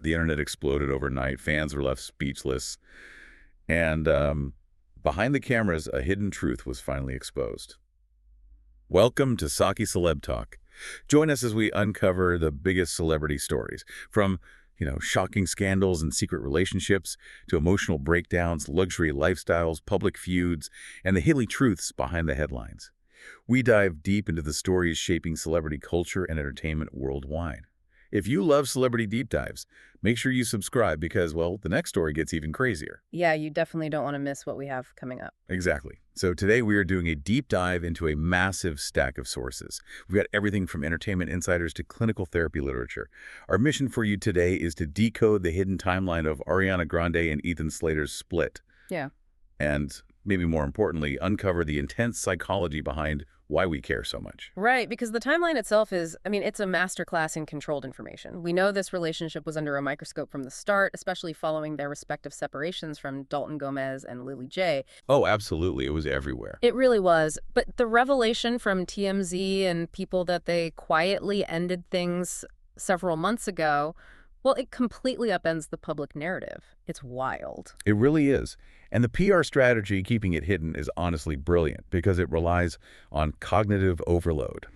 The internet exploded overnight. Fans were left speechless. And behind the cameras, a hidden truth was finally exposed. Welcome to Saqi Celeb Talk. Join us as we uncover the biggest celebrity stories, from shocking scandals and secret relationships to emotional breakdowns, luxury lifestyles, public feuds, and the hilly truths behind the headlines. We dive deep into the stories shaping celebrity culture and entertainment worldwide. If you love celebrity deep dives, make sure you subscribe because, well, the next story gets even crazier. Yeah, you definitely don't want to miss what we have coming up. Exactly. So today we are doing a deep dive into a massive stack of sources. We've got everything from entertainment insiders to clinical therapy literature. Our mission for you today is to decode the hidden timeline of Ariana Grande and Ethan Slater's split. Yeah. And maybe more importantly, uncover the intense psychology behind why we care so much. Right, because the timeline itself is, it's a masterclass in controlled information. We know this relationship was under a microscope from the start, especially following their respective separations from Dalton Gomez and Lily J. Oh, absolutely. It was everywhere. It really was. But the revelation from TMZ and people that they quietly ended things several months ago, well, it completely upends the public narrative. It's wild. It really is. And the PR strategy keeping it hidden is honestly brilliant because it relies on cognitive overload.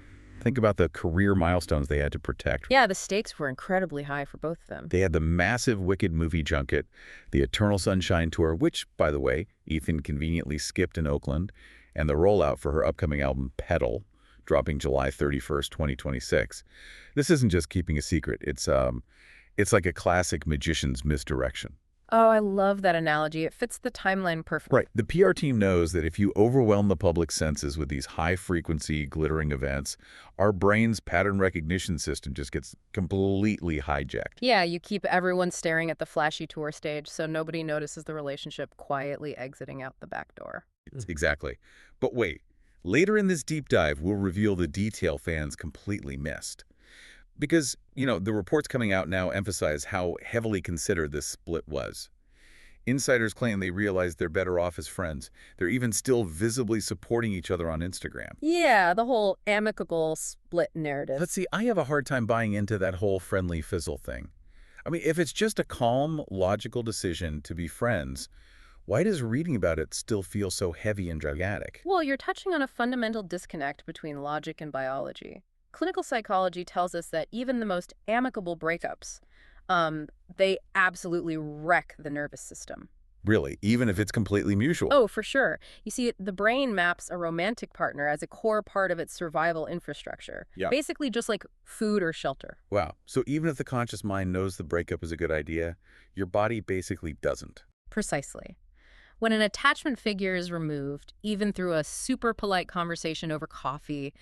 Think about the career milestones they had to protect. Yeah, the stakes were incredibly high for both of them. They had the massive Wicked movie junket, the Eternal Sunshine tour, which, by the way, Ethan conveniently skipped in Oakland, and the rollout for her upcoming album, Petal, dropping July 31st, 2026. This isn't just keeping a secret. It's like a classic magician's misdirection. Oh, I love that analogy. It fits the timeline perfectly. Right. The PR team knows that if you overwhelm the public senses with these high-frequency, glittering events, our brain's pattern recognition system just gets completely hijacked. Yeah, you keep everyone staring at the flashy tour stage so nobody notices the relationship quietly exiting out the back door. Exactly. But wait, later in this deep dive, we'll reveal the detail fans completely missed. Because, the reports coming out now emphasize how heavily considered this split was. Insiders claim they realized they're better off as friends. They're even still visibly supporting each other on Instagram. Yeah, the whole amicable split narrative. But see, I have a hard time buying into that whole friendly fizzle thing. If it's just a calm, logical decision to be friends, why does reading about it still feel so heavy and dramatic? Well, you're touching on a fundamental disconnect between logic and biology. Clinical psychology tells us that even the most amicable breakups, they absolutely wreck the nervous system. Really, even if it's completely mutual? Oh, for sure. You see, the brain maps a romantic partner as a core part of its survival infrastructure. Yeah. Basically just like food or shelter. Wow. So even if the conscious mind knows the breakup is a good idea, your body basically doesn't. Precisely. When an attachment figure is removed, even through a super polite conversation over coffee,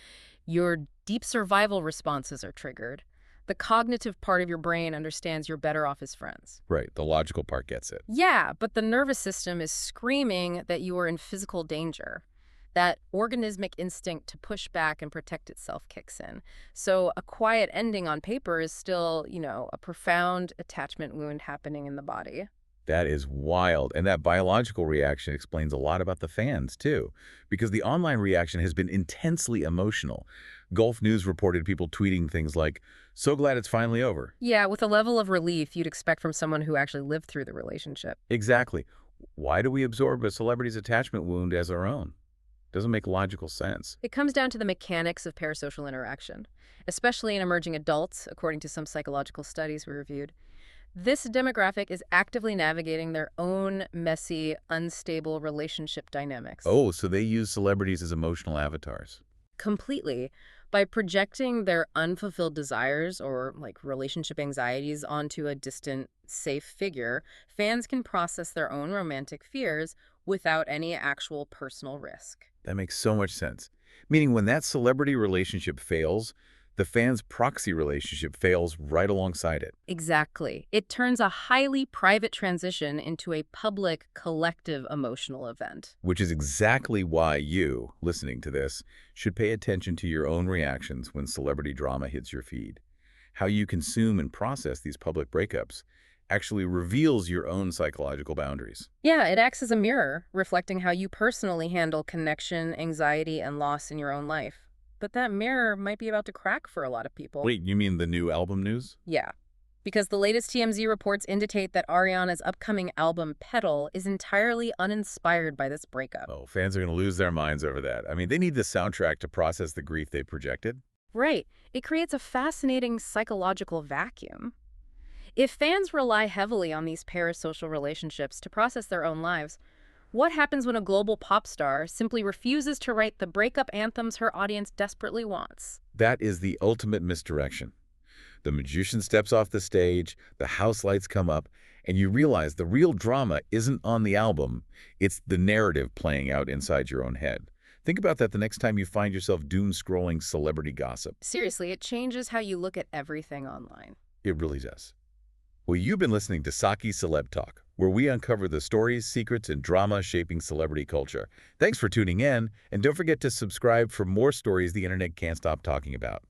your deep survival responses are triggered. The cognitive part of your brain understands you're better off as friends. Right, the logical part gets it. Yeah, but the nervous system is screaming that you are in physical danger. That organismic instinct to push back and protect itself kicks in. So a quiet ending on paper is still, a profound attachment wound happening in the body. That is wild. And that biological reaction explains a lot about the fans, too, because the online reaction has been intensely emotional. Gulf News reported people tweeting things like, "So glad it's finally over." Yeah, with a level of relief you'd expect from someone who actually lived through the relationship. Exactly. Why do we absorb a celebrity's attachment wound as our own? Doesn't make logical sense. It comes down to the mechanics of parasocial interaction, especially in emerging adults, according to some psychological studies we reviewed. This demographic is actively navigating their own messy, unstable relationship dynamics. Oh, so they use celebrities as emotional avatars. Completely. By projecting their unfulfilled desires or relationship anxieties onto a distant, safe figure, fans can process their own romantic fears without any actual personal risk. That makes so much sense. Meaning when that celebrity relationship fails, the fan's proxy relationship fails right alongside it. Exactly. It turns a highly private transition into a public, collective emotional event. Which is exactly why you, listening to this, should pay attention to your own reactions when celebrity drama hits your feed. How you consume and process these public breakups actually reveals your own psychological boundaries. Yeah, it acts as a mirror, reflecting how you personally handle connection, anxiety, and loss in your own life. But that mirror might be about to crack for a lot of people. Wait, you mean the new album news? Yeah. because the latest TMZ reports indicate that Ariana's upcoming album, Petal, is entirely uninspired by this breakup. Oh, fans are going to lose their minds over that. I mean, they need the soundtrack to process the grief they projected. Right. It creates a fascinating psychological vacuum. If fans rely heavily on these parasocial relationships to process their own lives, what happens when a global pop star simply refuses to write the breakup anthems her audience desperately wants? That is the ultimate misdirection. The magician steps off the stage, the house lights come up, and you realize the real drama isn't on the album, it's the narrative playing out inside your own head. Think about that the next time you find yourself doom-scrolling celebrity gossip. Seriously, it changes how you look at everything online. It really does. Well, you've been listening to Saqi Celeb Talk, where we uncover the stories, secrets, and drama shaping celebrity culture. Thanks for tuning in, and don't forget to subscribe for more stories the internet can't stop talking about.